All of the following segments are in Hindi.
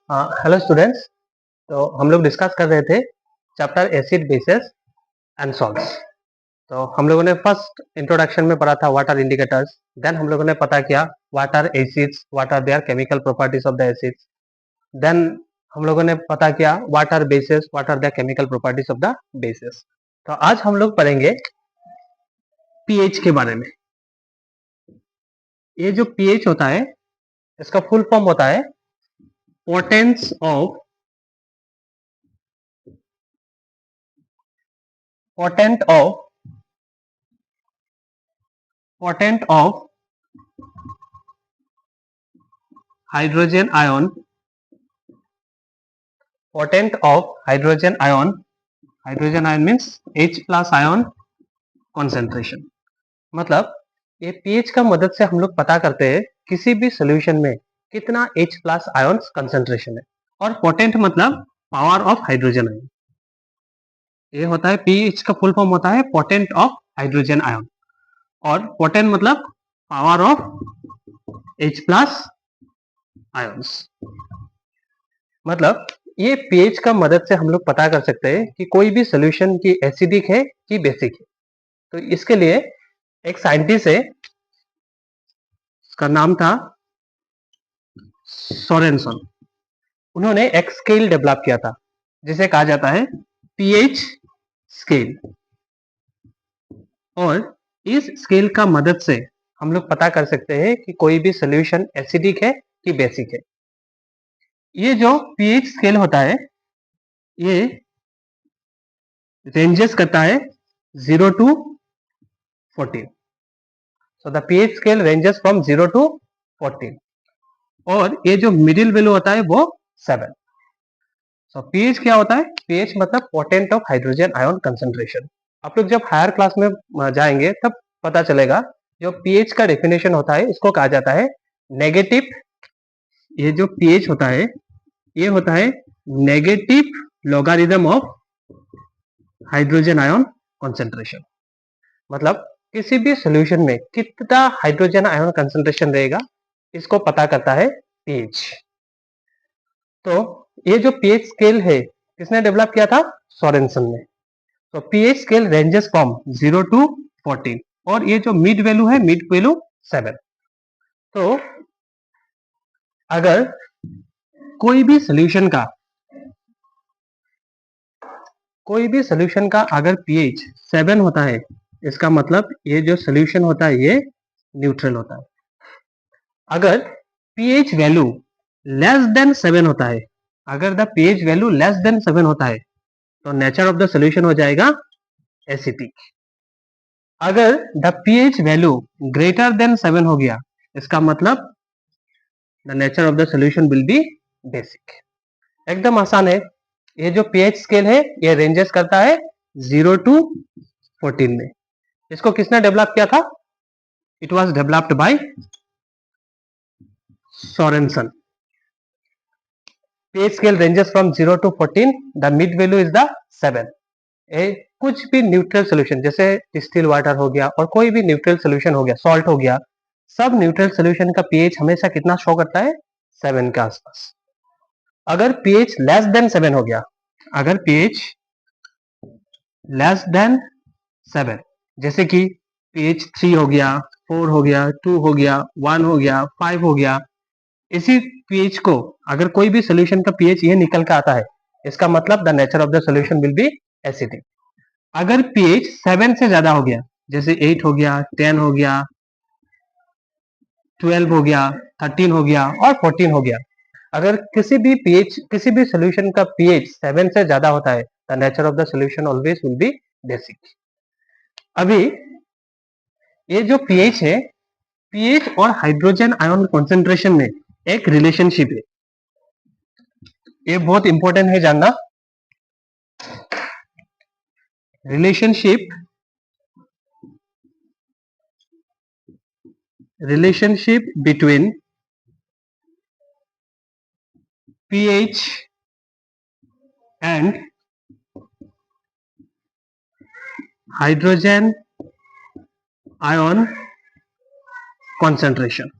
Hello students. तो हम लोग डिस्कस कर रहे थे chapter acid basis and salts. तो हम लोगों ने फर्स्ट इंट्रोडक्शन में पढ़ा था व्हाट आर इंडिकेटर्स। देन हम लोगों ने पता किया what are acids, what are their chemical properties of the acids. Then हम लोगों ने पता किया what are bases, what are the chemical properties of the bases. तो आज हम लोग पढ़ेंगे पीएच के बारे में। ये जो पीएच होता है इसका फुल फॉर्म होता है potence of potent of potent of hydrogen ion, potent of hydrogen ion. Hydrogen ion means H plus ion concentration. मतलब ये पीएच का मदद से हम लोग पता करते हैं किसी भी सोल्यूशन में कितना H प्लस आयन कंसेंट्रेशन है। और पोटेंट मतलब पावर ऑफ हाइड्रोजन आयन। ये होता है पीएच का फुल फॉर्म होता है पोटेंट ऑफ हाइड्रोजन आयन। और पोटेंट मतलब power of H plus ions. मतलब ये पीएच का मदद से हम लोग पता कर सकते हैं कि कोई भी सोल्यूशन की एसिडिक है कि बेसिक है। तो इसके लिए एक साइंटिस्ट है, उसका नाम था सोरेनसन। उन्होंने एक स्केल डेवलप किया था जिसे कहा जाता है पीएच स्केल। और इस स्केल का मदद से हम लोग पता कर सकते हैं कि कोई भी सोल्यूशन एसिडिक है कि बेसिक है। ये जो पीएच स्केल होता है ये रेंजेस करता है 0 to 14। So the pH scale ranges from 0 to 14 और ये जो मिडिल वैल्यू होता है वो 7। So pH क्या होता है? pH मतलब potent of hydrogen ion concentration. आप लोग जब हायर क्लास में जाएंगे तब पता चलेगा जो pH का डेफिनेशन होता है इसको कहा जाता है नेगेटिव। ये जो pH होता है ये होता है negative logarithm of hydrogen ion concentration. मतलब किसी भी सॉल्यूशन में कितना हाइड्रोजन आयन कंसंट्रेशन रहेगा इसको पता करता है पीएच। तो ये जो पीएच स्केल है किसने डेवलप किया था? सोरेनसन ने। तो pH scale ranges from 0 to 14 और ये जो मिड वैल्यू है मिड वैल्यू 7। तो अगर कोई भी सॉल्यूशन का अगर पीएच 7 होता है इसका मतलब ये जो सॉल्यूशन होता है ये न्यूट्रल होता है। अगर pH वैल्यू लेस देन 7 होता है, अगर the pH value less than 7 होता है तो नेचर ऑफ द सॉल्यूशन हो जाएगा एसिडिक। अगर the pH value greater than 7 हो गया इसका मतलब the nature of the solution will be basic. एकदम आसान है। ये जो pH स्केल है ये रेंजेस करता है 0 to 14 में। इसको किसने डेवलप किया था? It was developed by Sorensen. pH scale ranges from 0 to 14. The mid value is the 7. कुछ भी न्यूट्रल सोल्यूशन जैसे डिस्टिल वाटर हो गया और कोई भी न्यूट्रल सोल्यूशन हो गया, सॉल्ट हो गया, सब न्यूट्रल सोल्यूशन का pH हमेशा कितना शो करता है? 7 के आसपास। अगर pH लेस देन 7 हो गया, अगर pH लेस देन 7 जैसे कि pH 3 हो गया, 4 हो गया, 2 हो गया, 1 हो गया, 5 हो गया, इसी पीएच को अगर कोई भी सोल्यूशन का पीएच ये निकल के आता है इसका मतलब the nature of the solution will be acidic. अगर पीएच 7 से ज्यादा हो गया जैसे 8 हो गया, 10 हो गया, 12 हो गया, 13 हो गया और 14 हो गया, अगर किसी भी सोल्यूशन का पीएच 7 से ज्यादा होता है the nature of the solution always will be basic. अभी ये जो पीएच है, पीएच और हाइड्रोजन आयन कॉन्सेंट्रेशन में एक रिलेशनशिप है, ये बहुत इंपॉर्टेंट है जानना। relationship between pH and hydrogen ion concentration।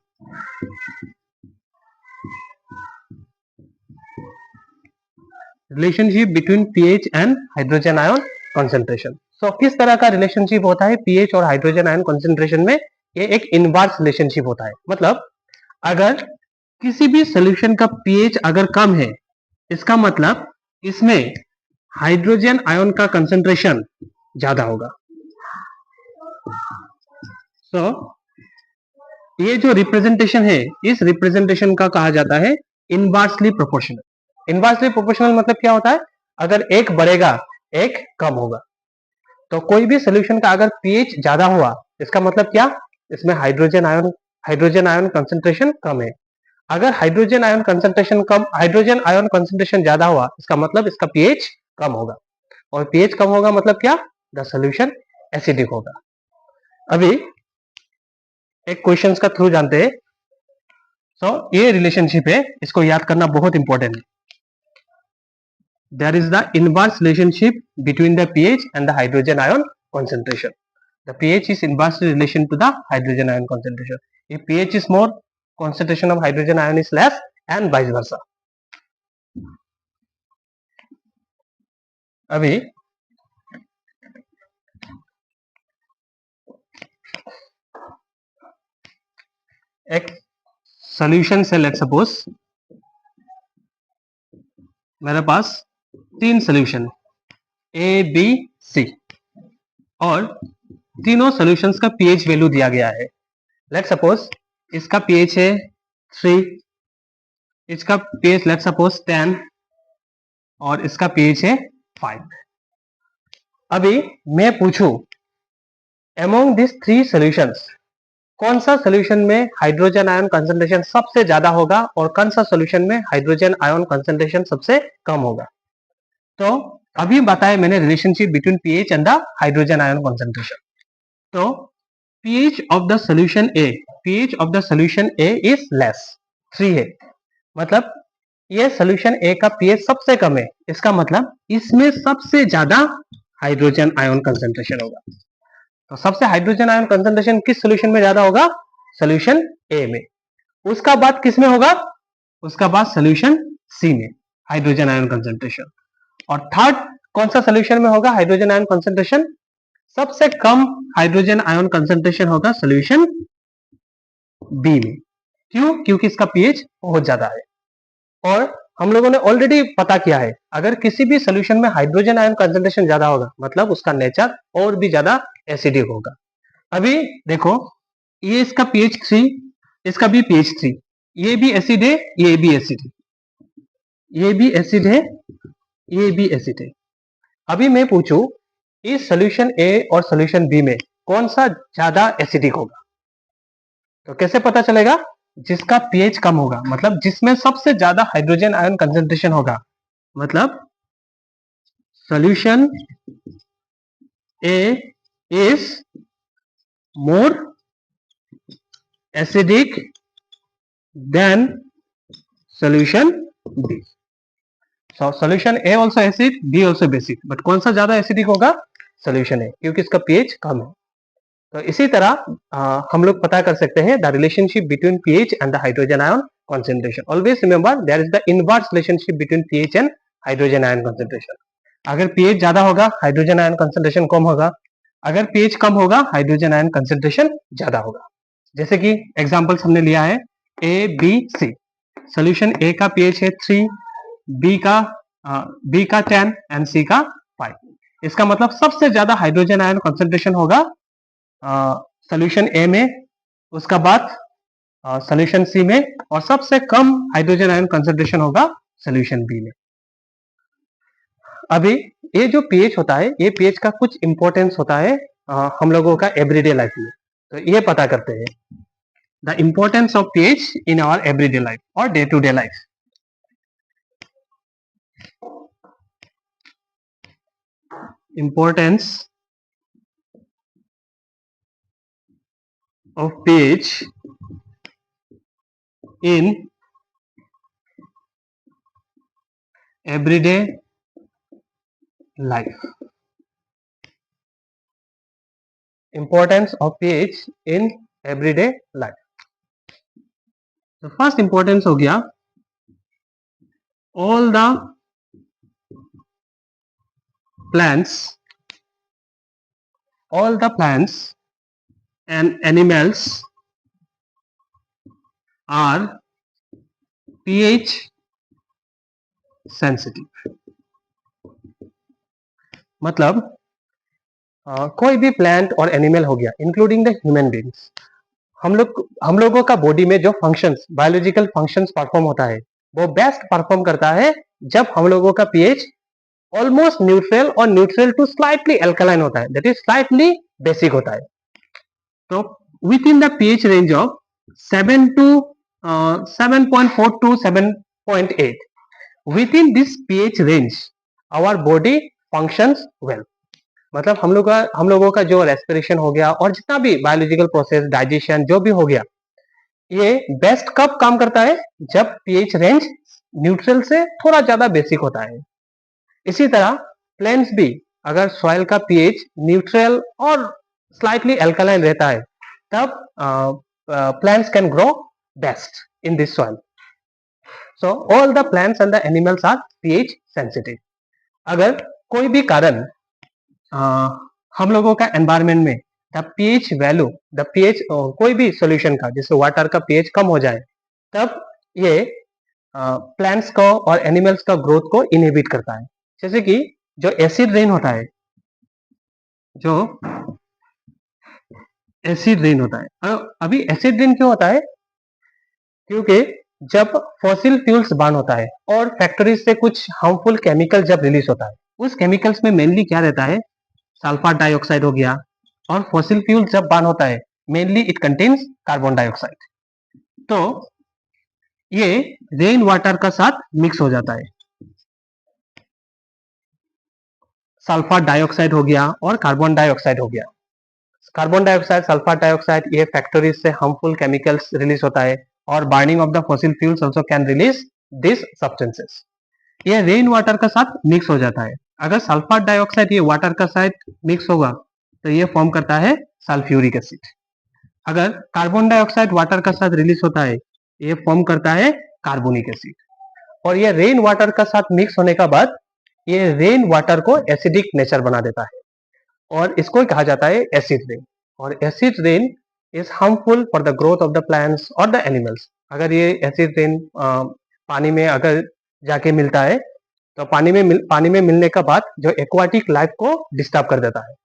Relationship between pH and hydrogen ion concentration. So किस तरह का रिलेशनशिप होता है पीएच और हाइड्रोजन आयन कंसंट्रेशन में? ये एक इनवर्स रिलेशनशिप होता है। मतलब अगर किसी भी सोल्यूशन का पीएच अगर कम है, इसका मतलब इसमें हाइड्रोजन आयन का कंसंट्रेशन ज्यादा होगा। सो ये जो रिप्रेजेंटेशन है, इस रिप्रेजेंटेशन का कहा जाता है इनवर्सली प्रोपोर्शनल। इनवर्सली प्रोपोर्शनल मतलब क्या होता है? अगर एक बढ़ेगा एक कम होगा। तो कोई भी सोल्यूशन का अगर पीएच ज्यादा हुआ, इसका मतलब क्या? इसमें हाइड्रोजन आयन कंसंट्रेशन कम है। अगर हाइड्रोजन आयन कंसंट्रेशन ज्यादा हुआ, इसका मतलब इसका पीएच कम होगा। और पीएच कम होगा मतलब क्या? द सोल्यूशन एसिडिक होगा। अभी एक क्वेश्चंस का थ्रू जानते हैं। सो ये रिलेशनशिप है, इसको याद करना बहुत इंपॉर्टेंट है। There is the inverse relationship between the pH and the hydrogen ion concentration. The pH is inversely relation to the hydrogen ion concentration. If pH is more, concentration of hydrogen ion is less, and vice versa. अभी एक सॉल्यूशन से लेट सपोज मेरे पास 3 सॉल्यूशन ए बी सी और तीनों सॉल्यूशंस का पीएच वैल्यू दिया गया है। लेट सपोज इसका पीएच है 3, इसका पीएच लेट सपोज 10 और इसका पीएच है 5। अभी मैं पूछूं अमोंग दिस 3 सॉल्यूशंस कौन सा सॉल्यूशन में हाइड्रोजन आयन कंसंट्रेशन सबसे ज्यादा होगा और कौन सा सॉल्यूशन में हाइड्रोजन आयन कंसंट्रेशन सबसे कम होगा? तो अभी बताया मैंने relationship between pH and the hydrogen ion concentration. तो pH of the solution A is less 3 है। मतलब ये सॉल्यूशन ए का pH सबसे कम है, इसका मतलब इसमें सबसे ज्यादा हाइड्रोजन आयन कंसंट्रेशन होगा। तो सबसे हाइड्रोजन आयन कंसंट्रेशन किस सॉल्यूशन में ज्यादा होगा? सॉल्यूशन ए में। उसका बाद किस में होगा? उसका बाद सॉल्यूशन सी में हाइड्रोजन आयन कंसंट्रेशन। और थर्ड कौन सा सॉल्यूशन में होगा हाइड्रोजन आयन कंसंट्रेशन? सबसे कम हाइड्रोजन आयन कंसंट्रेशन होगा सॉल्यूशन बी में। क्यों? क्योंकि इसका पीएच बहुत ज्यादा है। और हम लोगों ने ऑलरेडी पता किया है, अगर किसी भी सॉल्यूशन में हाइड्रोजन आयन कंसंट्रेशन ज्यादा होगा मतलब उसका नेचर और भी ज्यादा एसिडिक होगा। अभी देखो ये इसका पीएच 3, इसका भी पीएच 3, ये भी एसिड है, ये भी एसिड है, ये भी एसिड है, ये भी एसिड है। अभी मैं पूछूं इस सॉल्यूशन ए और सॉल्यूशन बी में कौन सा ज्यादा एसिडिक होगा? तो कैसे पता चलेगा? जिसका पीएच कम होगा, मतलब जिसमें सबसे ज्यादा हाइड्रोजन आयन कंसंट्रेशन होगा, मतलब solution A is more acidic then solution B. So solution A also acid, B also basic, but कौन सा ज्यादा एसिडिक होगा? solution A, क्योंकि इसका pH कम है। तो इसी तरह हम लोग पता कर सकते हैं the relationship between pH and the hydrogen ion concentration. Always remember there is the inverse relationship between pH and hydrogen ion concentration. अगर pH ज्यादा होगा हाइड्रोजन आयन कंसंट्रेशन कम होगा, अगर pH कम होगा हाइड्रोजन आयन कंसंट्रेशन ज्यादा होगा। जैसे कि एग्जांपल्स हमने लिया है A B C। Solution A का पीएच है 3, बी का 10 एंड सी का 5। इसका मतलब सबसे ज्यादा हाइड्रोजन आयन कंसंट्रेशन होगा सोल्यूशन ए में, उसका बाद सोल्यूशन सी में, और सबसे कम हाइड्रोजन आयन कंसंट्रेशन होगा सोल्यूशन बी में। अभी ये जो पीएच होता है, ये पीएच का कुछ इंपॉर्टेंस होता है हम लोगों का एवरीडे लाइफ में। तो ये पता करते हैं the importance of pH in our everyday life or day to day life. Importance of pH in everyday life. Importance of pH in everyday life. The first importance हो गया all the plants, all the plants and animals are pH sensitive. मतलब कोई भी प्लांट और एनिमल हो गया इंक्लूडिंग द ह्यूमन बींग्स, हम लोगों का बॉडी में जो फंक्शंस बायोलॉजिकल फंक्शंस परफॉर्म होता है वो बेस्ट परफॉर्म करता है जब हम लोगों का पीएच ऑलमोस्ट न्यूट्रल और न्यूट्रल टू स्लाइटली एल्कलाइन होता है, दैट इज स्लाइटली बेसिक होता है. तो within the pH range of 7 to 7.4 to 7.8, within this pH range our body functions well. मतलब हम लोगों का जो रेस्पिरेशन हो गया और जितना भी बायोलॉजिकल प्रोसेस डाइजेशन जो भी हो गया ये बेस्ट कब काम करता है जब पीएच रेंज न्यूट्रल से थोड़ा ज्यादा बेसिक होता है. इसी तरह प्लांट्स भी अगर सॉइल का पीएच न्यूट्रल और स्लाइटली एल्कलाइन रहता है तब plants can grow best in this soil. So all the plants and the animals are pH sensitive. अगर कोई भी कारण हम लोगों का एनवायरमेंट में the pH value the pH कोई भी सॉल्यूशन का जैसे वाटर का पीएच कम हो जाए तब ये प्लांट्स को और एनिमल्स का ग्रोथ को इनहिबिट करता है. जैसे कि जो एसिड रेन होता है, जो एसिड रेन होता है, अभी एसिड रेन क्यों होता है? क्योंकि जब फॉसिल फ्यूल्स बर्न होता है और फैक्ट्रीज से कुछ हार्मफुल केमिकल जब रिलीज होता है, उस केमिकल्स में मेनली क्या रहता है? सल्फर डाइऑक्साइड हो गया. और फॉसिल फ्यूल जब बर्न होता है mainly it contains carbon dioxide. तो ये रेन वाटर का साथ मिक्स हो जाता है. सल्फर डाइऑक्साइड हो गया और कार्बन डाइऑक्साइड हो गया. कार्बन डाइऑक्साइड, सल्फर डाइऑक्साइड, ये फैक्ट्रीज से हार्मफुल केमिकल्स रिलीज होता है और burning of the fossil fuels also can release this substances. ये रेन वाटर का साथ मिक्स हो जाता है. अगर सल्फर डाइऑक्साइड ये वाटर का साथ मिक्स होगा तो ये फॉर्म करता है सल्फ्यूरिक एसिड. अगर कार्बन डाइऑक्साइड वाटर का साथ रिलीज होता है ये फॉर्म करता है कार्बोनिक एसिड. और ये रेन वाटर का साथ मिक्स होने का बाद ये रेन वाटर को एसिडिक नेचर बना देता है और इसको कहा जाता है एसिड रेन. और acid rain is harmful for the growth of the plants और द एनिमल्स. अगर ये एसिड रेन पानी में अगर जाके मिलता है तो पानी में मिलने का बाद जो एक्वाटिक लाइफ को डिस्टर्ब कर देता है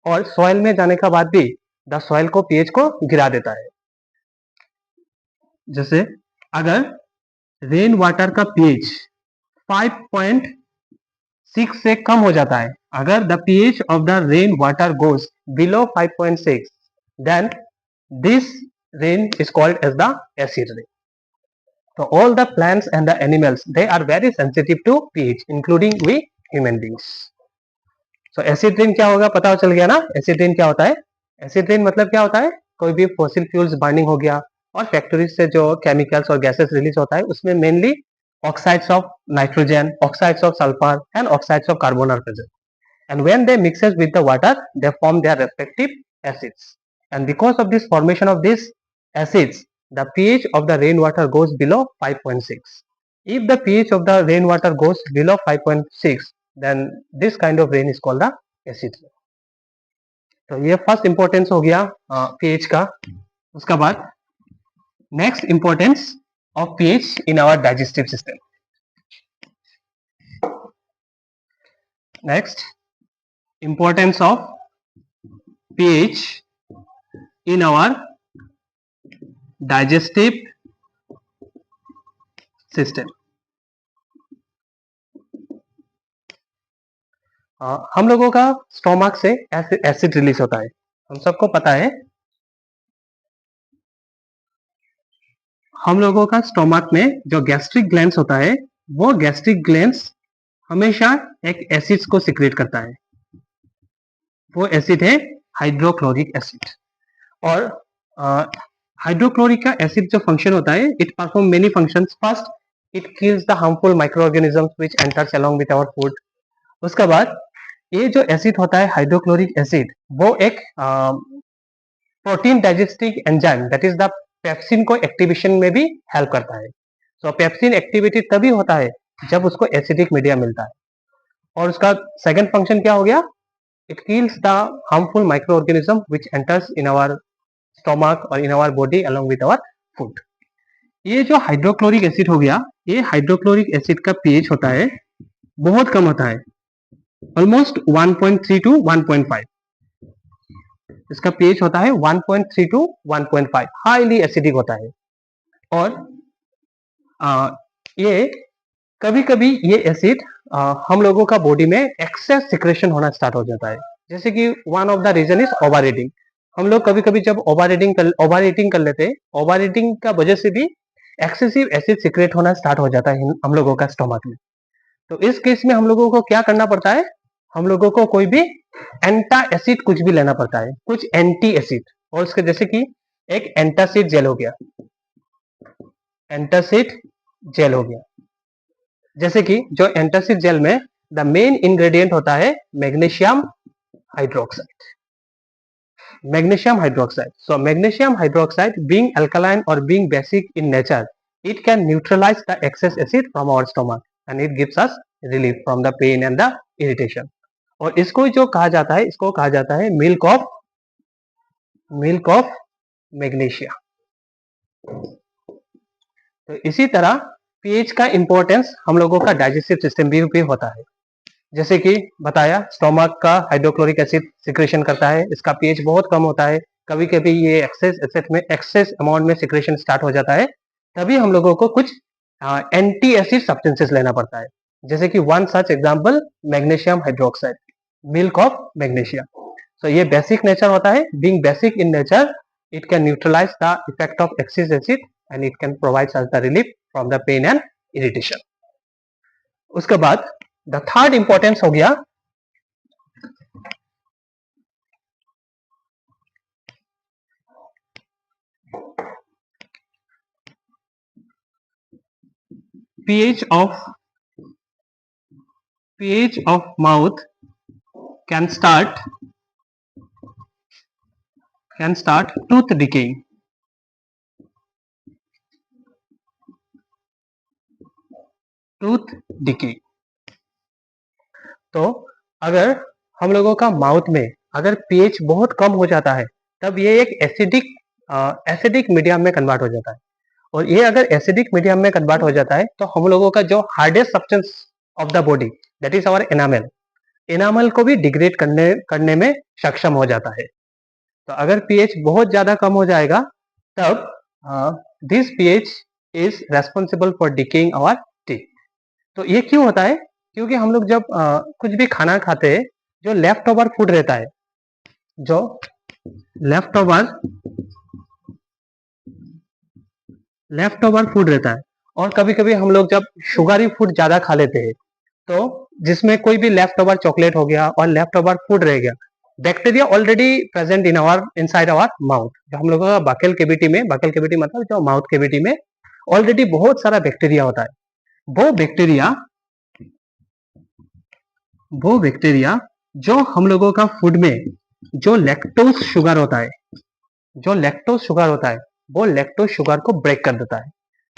और सॉइल में जाने का बाद भी द सॉइल को पीएच को गिरा देता है. जैसे अगर रेन वाटर का पीएच 5.6 से कम हो जाता है, अगर the pH of the rain water goes below 5.6 then this rain is called as the acid rain. So all the plants and the animals they are very sensitive to pH including we human beings. So acid rain क्या होगा पता चल गया ना. एसिड रेन क्या होता है? एसिड रेन मतलब क्या होता है? कोई भी फॉसिल फ्यूल्स बर्निंग हो गया और फैक्ट्रीज से जो केमिकल्स और गैसेस रिलीज होता है उसमें mainly oxides of nitrogen, oxides of sulphur and oxides of carbon are present. And when they mixes with the water they form their respective acids. And because of this formation of these acids the pH of the rainwater goes below 5.6. If the pH of the rainwater goes below 5.6 then this kind of rain is called the acid rain. तो ये फर्स्ट इंपॉर्टेंस हो गया pH का. उसका बाद next importance of pH in our digestive system. Next importance of pH in our digestive system. हम लोगों का स्टोमक से एसिड रिलीज होता है, हम सबको पता है. हम लोगों का स्टोमक में जो गैस्ट्रिक ग्लैंड्स होता है वो गैस्ट्रिक ग्लैंड्स हमेशा एक एसिड्स को सिक्रेट करता है. वो एसिड है हाइड्रोक्लोरिक एसिड. और हाइड्रोक्लोरिक का एसिड जो फंक्शन होता है it perform many functions. First it kills the harmful microorganisms which enters along with our food. उसके बाद ये जो एसिड होता है हाइड्रोक्लोरिक एसिड वो एक protein digestive enzyme that is the pepsin को एक्टिवेशन में भी हेल्प करता है. सो पेप्सिन एक्टिवेटेड तभी होता है जब उसको एसिडिक मीडिया मिलता है. और उसका सेकंड फंक्शन क्या हो गया, it kills the harmful micro organism which enters in our stomach और in our body along with our food. ये जो हाइड्रोक्लोरिक एसिड हो गया, ये हाइड्रोक्लोरिक एसिड का पीएच होता है बहुत कम होता है, ऑलमोस्ट 1.3 टू 1.5। इसका पीएच होता है 1.3 टू 1.5, हाईली एसिडिक होता है। और ये कभी कभी ये एसिड हम लोगों का बॉडी में एक्सेस सिक्रेशन होना स्टार्ट हो जाता है, जैसे कि one of the reason is overeating. हम लोग कभी कभी जब ओवर ईटिंग कर लेते हैं, ओवर ईटिंग का वजह से भी एक्सेसिव एसिड सिक्रेट होना स्टार्ट हो जाता है हम लोगों का स्टोमक में। तो इस केस में हम लोगों को क्या करना पड़ता है, हम लोगों को कोई भी एंटा एसिड कुछ भी लेना पड़ता है, कुछ एंटी एसिड। और उसके जैसे कि एक एंटासिड जेल हो गया, एंटासिड जेल हो गया। जैसे कि जो एंटासिड जेल में द मेन इंग्रेडिएंट होता है magnesium hydroxide, magnesium hydroxide. So magnesium hydroxide being alkaline or being basic in nature, it can neutralize the excess acid from our stomach and it gives us relief from the pain and the irritation. और इसको जो कहा जाता है, इसको कहा जाता है मिल्क ऑफ मैग्नीशिया। तो इसी तरह पीएच का इंपॉर्टेंस हम लोगों का डाइजेस्टिव सिस्टम भी होता है। जैसे कि बताया, स्टोमक का हाइड्रोक्लोरिक एसिड सिक्रेशन करता है, इसका पीएच बहुत कम होता है। कभी कभी ये एक्सेस अमाउंट में सिक्रेशन स्टार्ट हो जाता है, तभी हम लोगों को कुछ एंटी एसिड सब्सटेंसेस लेना पड़ता है। जैसे कि one such example magnesium hydroxide, milk of magnesia. So ये बेसिक नेचर होता है, being basic in nature it can neutralise the effect of excess acid and it can provide us the relief from the pain and irritation. उसके बाद द थर्ड इंपॉर्टेंस हो गया pH of mouth can start tooth decaying. तो अगर हम लोगों का माउथ में अगर पीएच बहुत कम हो जाता है, तब ये एक एसिडिक मीडियम में कन्वर्ट हो जाता है। और ये अगर एसिडिक मीडियम में कन्वर्ट हो जाता है, तो हम लोगों का जो hardest substance of the body, that is our enamel को भी डिग्रेड करने में सक्षम हो जाता है। तो अगर पीएच बहुत ज्यादा कम हो जाएगा, तब this pH is responsible for decaying our teeth. तो ये क्यों होता है, क्योंकि हम लोग जब कुछ भी खाना खाते हैं, जो लेफ्ट ओवर फूड रहता है, जो लेफ्ट ओवर फूड रहता है, और कभी कभी हम लोग जब शुगरी फूड ज्यादा खा लेते हैं, तो जिसमें कोई भी लेफ्ट ओवर चॉकलेट हो गया और लेफ्ट ओवर फूड रह गया, bacteria already present inside our mouth. जो हम लोगों का बकेल कैविटी मतलब जो माउथ कैविटी में ऑलरेडी बहुत सारा बैक्टीरिया होता है। वो बैक्टीरिया जो हम लोगों का फूड में जो लैक्टोज शुगर होता है, वो लैक्टोज शुगर को ब्रेक कर देता है।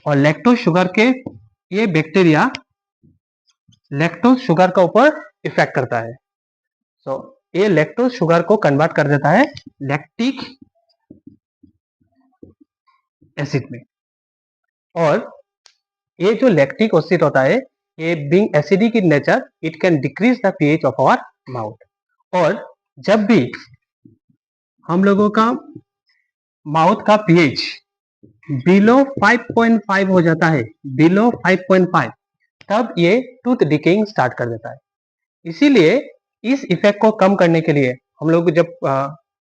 और लैक्टोज शुगर के ये बैक्टीरिया लैक्टोज शुगर का ऊपर इफेक्ट करता है। सो ये लैक्टोज शुगर को कन्वर्ट कर देता है लैक्टिक एसिड में। और ये जो लैक्टिक एसिड होता है, ये being acidic in nature, it can decrease the pH of our mouth. और जब भी हम लोगों का माउथ का पीएच बिलो 5.5 हो जाता है, बिलो 5.5, तब ये टूथ डिकेइंग स्टार्ट कर देता है। इसीलिए इस इफेक्ट को कम करने के लिए हम लोग जब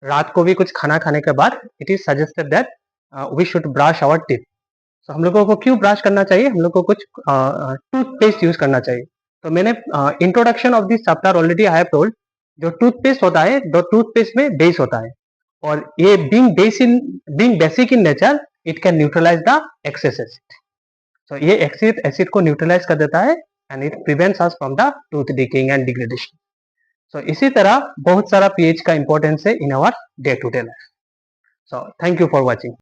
रात को भी कुछ खाना खाने के बाद, it is suggested that we should brush our teeth. तो हम लोगों को क्यों ब्रश करना चाहिए, हम लोग को कुछ टूथपेस्ट यूज करना चाहिए। तो मैंने introduction of this chapter already I have told, जो टूथपेस्ट होता है, जो टूथपेस्ट में बेस होता है, और ये being basic in nature, it can neutralise the excess acid. तो ये एक्सेस एसिड को न्यूट्रलाइज कर देता है and it prevents us from the tooth decaying and degradation. So इसी तरह बहुत सारा पीएच का इंपॉर्टेंस है in our day to day life. So thank you for watching.